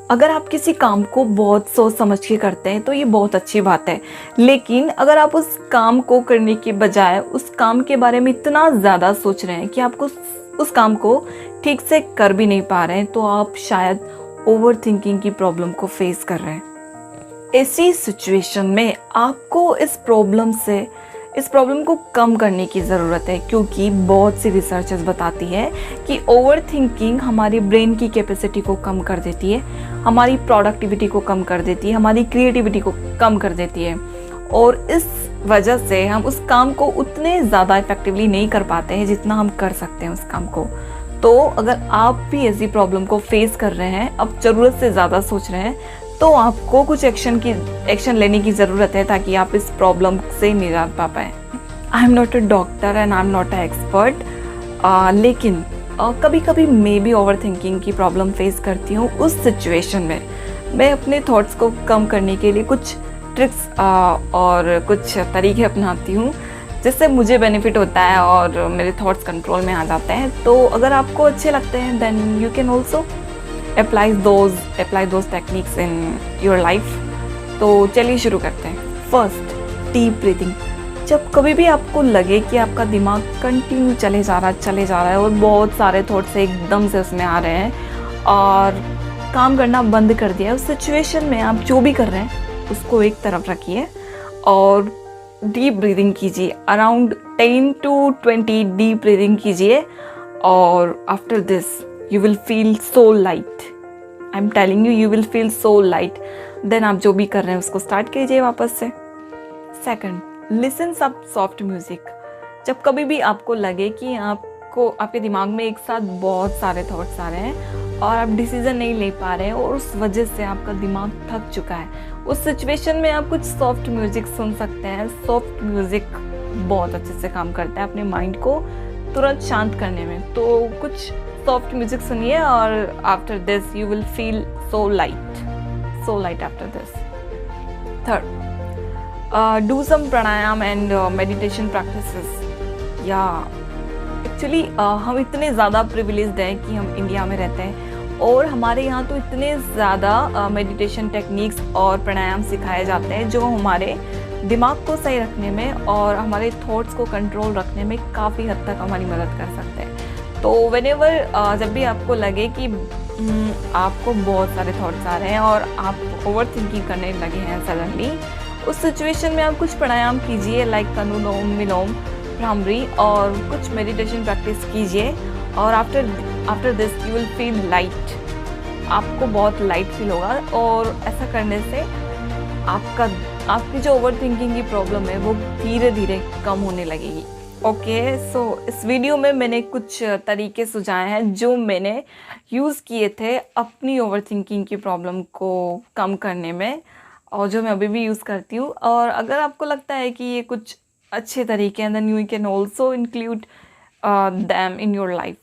अगर आप किसी काम को बहुत सोच समझ के करते हैं तो ये बहुत अच्छी बात है, लेकिन अगर आप उस काम को करने के बजाय उस काम के बारे में इतना ज़्यादा सोच रहे हैं कि आपको उस काम को ठीक से कर भी नहीं पा रहे हैं, तो आप शायद ओवर थिंकिंग की प्रॉब्लम को फेस कर रहे हैं। ऐसी सिचुएशन में आपको इस प्रॉब्लम को कम करने की ज़रूरत है, क्योंकि बहुत सी रिसर्चेस बताती है कि ओवर थिंकिंग हमारी ब्रेन की कैपेसिटी को कम कर देती है, हमारी प्रोडक्टिविटी को कम कर देती है, हमारी क्रिएटिविटी को कम कर देती है, और इस वजह से हम उस काम को उतने ज़्यादा इफेक्टिवली नहीं कर पाते हैं जितना हम कर सकते हैं उस काम को। तो अगर आप भी ऐसी प्रॉब्लम को फेस कर रहे हैं, अब ज़रूरत से ज़्यादा सोच रहे हैं, तो आपको कुछ एक्शन लेने की ज़रूरत है ताकि आप इस प्रॉब्लम से निजात पा पाएँ। I am not a doctor and I am not a expert, लेकिन कभी कभी मैं भी ओवर थिंकिंग की प्रॉब्लम फेस करती हूँ। उस सिचुएशन में मैं अपने थॉट्स को कम करने के लिए कुछ ट्रिक्स और कुछ तरीके अपनाती हूँ, जिससे मुझे बेनिफिट होता है और मेरे थॉट्स कंट्रोल में आ जाते हैं। तो अगर आपको अच्छे लगते हैं then you can also apply those techniques in your life। तो चलिए शुरू करते हैं। First, deep breathing. जब कभी भी आपको लगे कि आपका दिमाग कंटिन्यू चले जा रहा है और बहुत सारे थॉट्स एकदम से उसमें आ रहे हैं और काम करना बंद कर दिया है, उस सिचुएशन में आप जो भी कर रहे हैं उसको एक तरफ रखिए और डीप ब्रीदिंग कीजिए। अराउंड 10 to 20 डीप ब्रीदिंग कीजिए और after this you will feel so light। I'm telling you, you will feel so light। then आप जो भी कर रहे हैं उसको स्टार्ट कीजिए वापस से। सेकंड, लिसन सब सॉफ्ट म्यूजिक। जब कभी भी आपको लगे कि आपके दिमाग में एक साथ बहुत सारे थॉट्स आ रहे हैं और आप डिसीजन नहीं ले पा रहे हैं और उस वजह से आपका दिमाग थक चुका है, उस सिचुएशन में आप कुछ सॉफ्ट म्यूजिक सुन सकते हैं। सॉफ्ट म्यूजिक बहुत अच्छे से काम करता है अपने माइंड को तुरंत शांत करने में। तो कुछ सॉफ्ट म्यूजिक सुनिए और after this you will feel so light after this. Third, do some pranayama and meditation practices. या एक्चुअली हम इतने ज़्यादा प्रिविलेज्ड हैं कि हम इंडिया में रहते हैं और हमारे यहाँ तो इतने ज़्यादा मेडिटेशन टेक्निक्स और प्राणायाम सिखाए जाते हैं जो हमारे दिमाग को सही रखने में और हमारे थॉट्स को कंट्रोल रखने में काफ़ी हद तक हमारी मदद कर सकते हैं। तो व्हेनेवर जब भी आपको लगे कि आपको बहुत सारे थॉट्स आ रहे हैं और आप ओवर थिंकिंग करने लगे हैं सडनली, उस सिचुएशन में आप कुछ प्राणायाम कीजिए, लाइक अनुलोम विलोम भ्रामरी, और कुछ मेडिटेशन प्रैक्टिस कीजिए और after this you will feel light. आपको बहुत लाइट फील होगा और ऐसा करने से आपकी जो ओवर थिंकिंग की प्रॉब्लम है वो धीरे धीरे कम होने लगेगी। ओके, सो इस वीडियो में मैंने कुछ तरीके सुझाए हैं जो मैंने यूज़ किए थे अपनी ओवर थिंकिंग की प्रॉब्लम को कम करने में और जो मैं अभी भी यूज़ करती हूँ। और अगर आपको लगता है कि ये कुछ अच्छे तरीके हैं then you can also include them in your life.